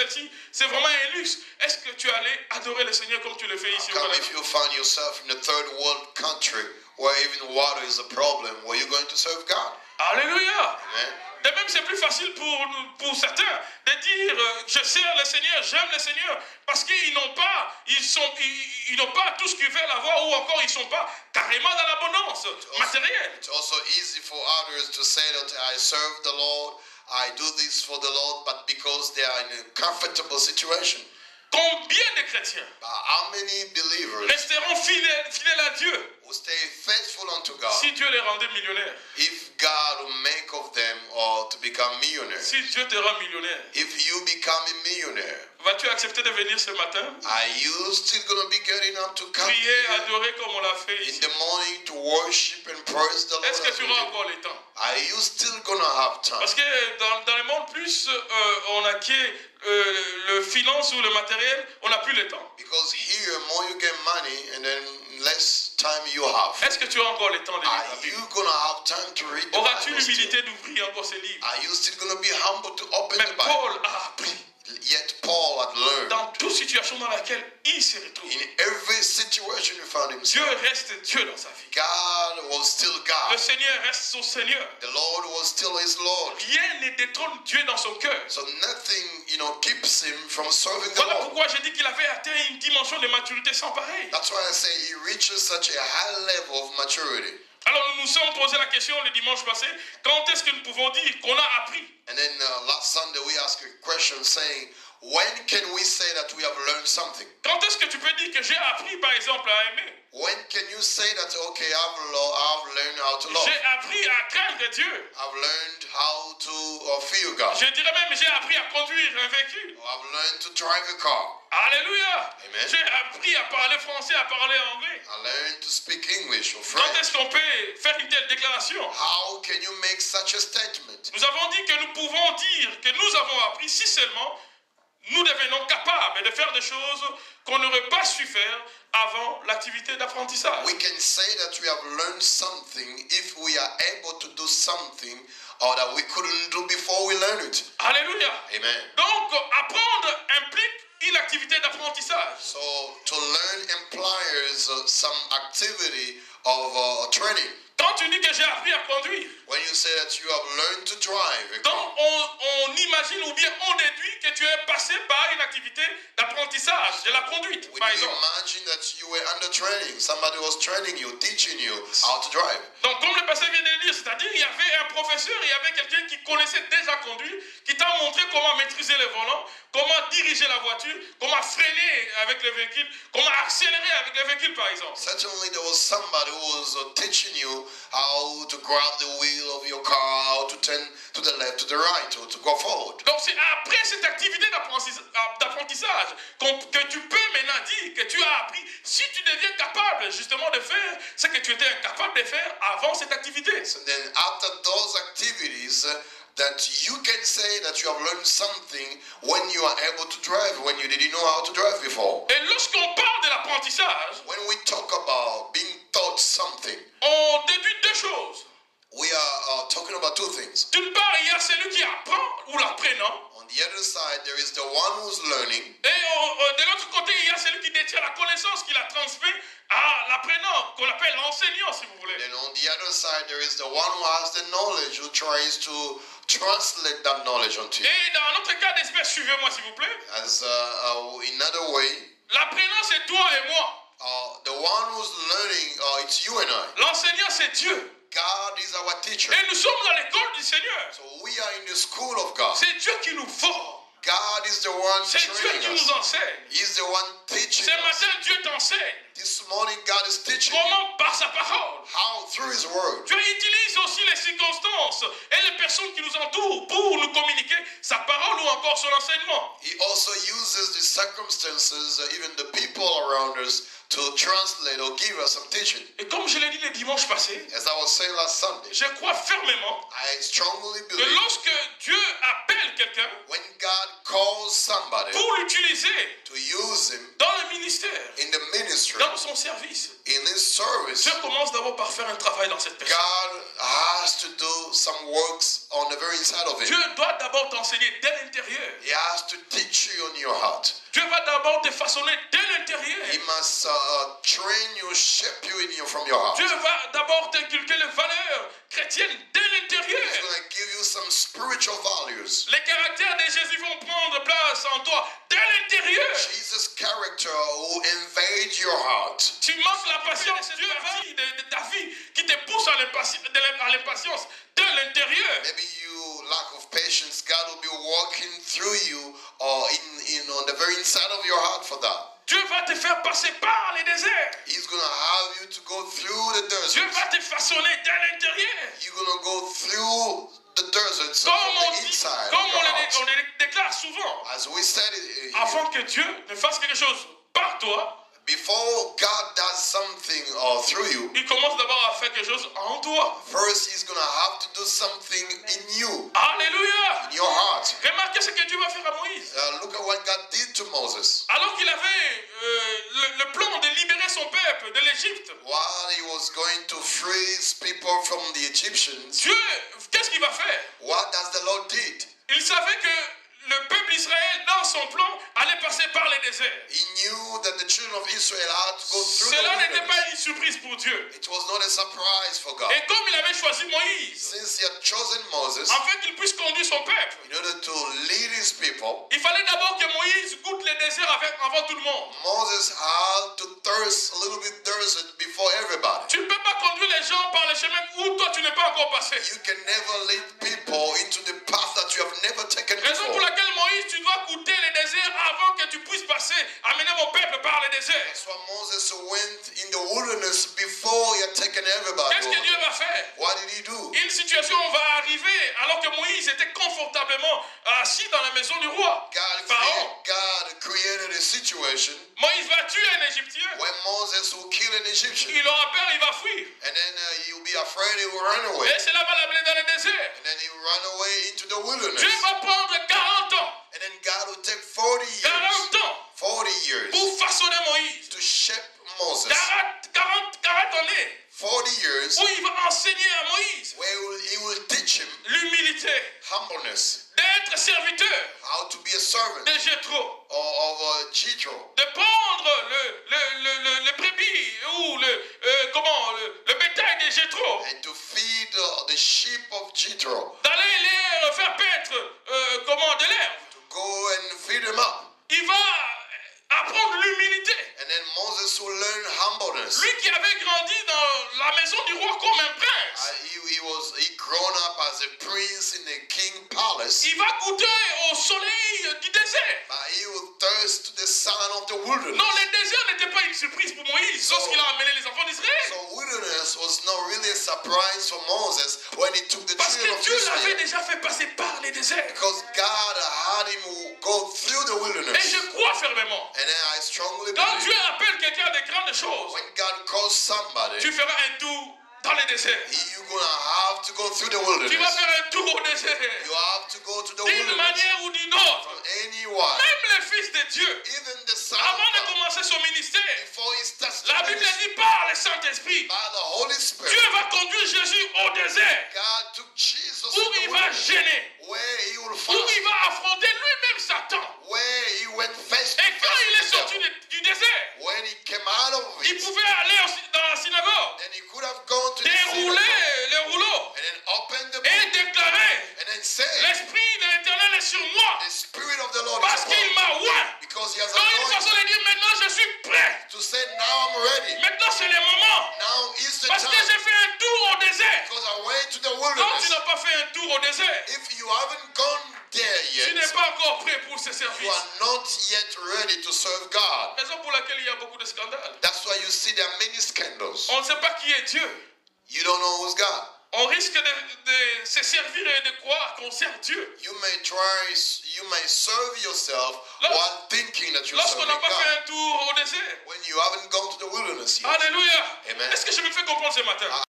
celle-ci, c'est vraiment un luxe. Est-ce que tu allais adorer le Seigneur comme tu le fais ici au Come Canada? if you find yourself in a third world country where even water is a problem, were you going to serve God? Alléluia. Amen. De même, c'est plus facile pour certains de dire je sers le Seigneur, j'aime le Seigneur, parce qu'ils n'ont pas, ils n'ont pas tout ce qu'ils veulent avoir, ou encore ils ne sont pas carrément dans l'abondance matérielle. It's also easy for others to say that I serve the Lord, I do this for the Lord, but because they are in a comfortable situation. Combien de chrétiens But how many believers resteront fidèles à Dieu will stay faithful unto God si Dieu les rendait millionnaires? if God will make of them or to become millionaires? Si Dieu te rend millionnaire, If you become a millionaire, vas-tu accepter de venir ce matin? are you still going to be getting up to come Prier, here adorer comme on l'a fait in ici. the morning to worship and praise the Lord? Est-ce que as tu we auras did? encore le temps? Are you still going to have time? Parce que dans le monde, plus on acquiert le finance ou le matériel, on n'a plus le temps. Because here, more you get money and then less time you have. Est-ce que tu as encore le temps de lire la Are Bible? you going to have time to read the Auras-tu Bible still? l'humilité d'ouvrir encore ces livres? Are you still going to be humble to open Mais the Bible? Paul a appris Yet Paul had learned. dans toute situation dans laquelle il se retrouve. In every situation he found Dieu himself, reste Dieu dans sa vie. God was still Le God. Seigneur reste son Seigneur. The Lord was still his Lord. Rien ne détrône Dieu dans son cœur. So nothing, keeps him from serving the Voilà Lord. pourquoi j'ai dit qu'il avait atteint une dimension de maturité sans pareil. That's why I say he reaches such a high level of maturity. Alors nous nous sommes posé la question le dimanche passé, quand est-ce que nous pouvons dire qu'on a appris? And then last Sunday we asked a question saying, when can we say that we have learned something? Quand est-ce que tu peux dire que j'ai appris par exemple à aimer? When can you say that, okay, I've learned how to love? J'ai appris à craindre Dieu. I've learned how to fear God. Je dirais même j'ai appris à conduire un véhicule. I've learned to drive a car. Alléluia. Amen. J'ai appris à parler français, à parler anglais. I learned to speak English or Quand French. est-ce qu'on peut faire une telle déclaration? How can you make such a statement? Nous avons dit que nous pouvons dire que nous avons appris si seulement nous devenons capables de faire des choses qu'on n'aurait pas su faire avant l'activité d'apprentissage. We can say that we have learned something if we are able to do something or that we couldn't do before we learn it. Alléluia. Amen. Donc, apprendre implique une activité d'apprentissage. So to learn implies some activity of training. Quand tu dis que j'ai appris à conduire, When you say that you have learned to drive a car, donc on imagine ou bien on déduit que tu es passé par une activité d'apprentissage de la conduite, we par do exemple. imagine that you were under training. Somebody was training you, teaching you how to drive. Donc, comme le pasteur vient de le dire, c'est-à-dire il y avait un professeur, il y avait quelqu'un qui connaissait déjà conduire, qui t'a montré comment maîtriser le volant, comment diriger la voiture, comment freiner avec le véhicule, comment accélérer avec le véhicule, par exemple. Certainly there was somebody who was teaching you how to grab the wheel of your car, how to turn to the left, to the right, or to go forward. Donc, c'est après cette activité d'apprentissage que tu peux maintenant dire que tu as appris si tu deviens capable justement de faire ce que tu étais incapable de faire avant cette activité. So then after those activities, that you can say that you have learned something when you are able to drive, when you didn't know how to drive before. Et lorsqu'on parle de l'apprentissage, When we talk about being taught something, on déduit deux choses. we are talking about two things. D'une part, il y a celui qui apprend ou l'apprenant. On the other side, there is the one who's learning, Et de l'autre côté, il y a celui qui détient la connaissance qu'il a transmise à l'apprenant, qu'on appelle l'enseignant, si vous voulez. and on the other side, there is the one who has the knowledge, who tries to translate that knowledge onto you. Et dans notre cas d'espèce, suivez-moi, s'il vous plaît. As another way, L'apprenant, c'est toi et moi. the one who's learning, it's you and I. L'enseignant, c'est Dieu. God is our teacher. Et nous sommes dans l'école du Seigneur. So we are in the school of God. C'est Dieu qui nous forme. God is the one C'est Dieu qui training nous us. enseigne. He's the one teaching Ce us. matin, Dieu t'enseigne. This morning, God is teaching you Comment? Par sa parole. how through His Word. Dieu utilise aussi les circonstances et les personnes qui nous entourent pour nous communiquer sa parole ou encore son enseignement. He also uses the circumstances, even the people around us, to translate or give us some teaching. Et comme je l'ai dit le dimanche passé, As I was saying last Sunday, je crois fermement I strongly que believe lorsque Dieu appelle quelqu'un when God calls somebody pour l'utiliser to use him dans le ministère, in the ministry, dans son service, in his service, Dieu commence d'abord par faire un travail dans cette personne. God has to do some works on the very inside of Dieu him. doit d'abord t'enseigner dès l'intérieur. He has to teach you in your heart. Dieu va d'abord te façonner dès l'intérieur. He must train you, shape you from your heart. Dieu va d'abord t'inculquer les valeurs chrétiennes dès He's l'intérieur. going to give you some spiritual values. Les caractères de Jésus vont prendre place en toi dès l'intérieur. Jesus' character will invade your heart. Tu manques la patience. Dieu va de ta vie qui te pousse à l'impatience de l'intérieur. Maybe you lack of patience. God will be walking through you or in on the very inside of your heart for that. Dieu va te faire passer par les déserts. He's going to have you to go through the Dieu desert. va te façonner dès l'intérieur. You're going to go through the deserts Comme from on the dit, inside comme of your heart. on le déclare souvent, As we said it, afin que Dieu ne fasse quelque chose par toi, before God does something through you, il commence d'abord à faire quelque chose en toi. first He's going to have to do something in you, Alléluia. in your heart. Remarquez ce que Dieu va faire à Moïse. Look at what God did to Moses. Alors qu'il avait le plan de libérer son peuple de l'Égypte, While he was going to free his people from the Egyptians, Dieu, qu'est-ce qu'il va faire? what does the Lord did? Il savait que le peuple d'Israël, dans son plan, allait passer par les déserts. He knew that the children of Israel had to go through Cela the n'était pas wilderness. une surprise pour Dieu. It was not a surprise for God. Et comme il avait choisi Moïse, Since he had chosen Moses afin qu'il puisse conduire son peuple, in order to lead his people, il fallait d'abord que Moïse goûte les déserts avant tout le monde. Moses had to thirst a little bit desert before everybody. Tu ne peux pas conduire les gens par le chemin où toi tu n'es pas encore passé. You can never lead people into the path that you have never taken Raison pour before. laquelle Moïse, tu dois goûter les déserts avant que tu puisses passer, amener mon peuple par les déserts. That's why Moses went in the wilderness before he had taken everybody Qu'est-ce que Dieu over. va faire? What did he do? Une situation va arriver alors que Moïse était confortablement assis dans la maison du roi. Pharaon. God created a situation Moïse va tuer un Égyptien. where Moses will kill an Egyptian. Il aura peur, il va fuir. And then he'll be afraid he will run away. Et cela va l'amener dans le désert. And then he will run away into the wilderness. Dieu va prendre 40 ans. And then God will take 40 years, 40 ans 40 years pour façonner Moïse. to shape Moses. 40 années 40 years où il va enseigner à Moïse where he will teach him l'humilité, humbleness, d'être serviteur how to be a servant de Jéthro, of Jethro, de prendre le brebis ou le bétail de Jéthro, and to feed the sheep of Jethro, d'aller les faire paître de l'herbe. to go and feed them up. Il va apprendre l'humilité. And then Moses will learn humbleness. Lui qui avait grandi dans la maison du roi comme un prince, He grown up as a prince in a king palace, il va goûter au soleil du désert. but he will thirst to the sun of the wilderness. Non, le désert n'était pas une surprise pour Moïse lorsqu'il a amené les enfants d'Israël. So wilderness was not really a surprise for Moses when he took the Parce que children of Dieu l'avait Israel, déjà fait passer par les déserts. because God had him go through the Et wilderness. je crois fermement, And then I strongly quand believe Dieu appelle quelqu'un de grandes choses, when God calls somebody, tu feras un tour dans les déserts. you're gonna have to go through the Tu vas wilderness. faire un tour au désert. You have to go to the D'une wilderness manière ou d'une autre. from anyone, Même le Fils de Dieu, even the Son avant of de God, commencer son ministère, before he starts la to Bible minister dit par le Saint-Esprit, by the Holy Spirit. Dieu va conduire Jésus au désert, God took Jesus où in the il va wilderness, gêner, where he will où fast, il va affronter lui-même Satan. where he went face to Et quand il est face with sorti the devil. du désert, When he came out of il it, pouvait aller dans la synagogue, then he could have gone to the dérouler synagogue le rouleau and then open the et book déclarer, and then say, l'Esprit de l'Éternel est sur moi, the Spirit of the Lord parce is upon qu'il me, m'a oint. because he has Quand une façon anointed de dire, maintenant je suis prêt, to say, now I'm ready. maintenant c'est le moment, Now is the parce que time, j'ai fait un tour au désert. because I went to the Quand tu wilderness. n'as pas fait un tour au désert, If you haven't gone there tu n'es yet, pas encore prêt pour ce you service. are not yet ready to serve God. Raison pour laquelle il y a beaucoup de scandales. That's why you see there are many scandals. On ne sait pas qui est Dieu. You don't know who's God. on risque de se servir et de croire qu'on sert Dieu. You may serve yourself while thinking that you're Lorsqu'on serving n'a pas fait God. un tour au désert. When you haven't gone to the wilderness yet. Alléluia. Amen. Est-ce que je me fais comprendre ce matin?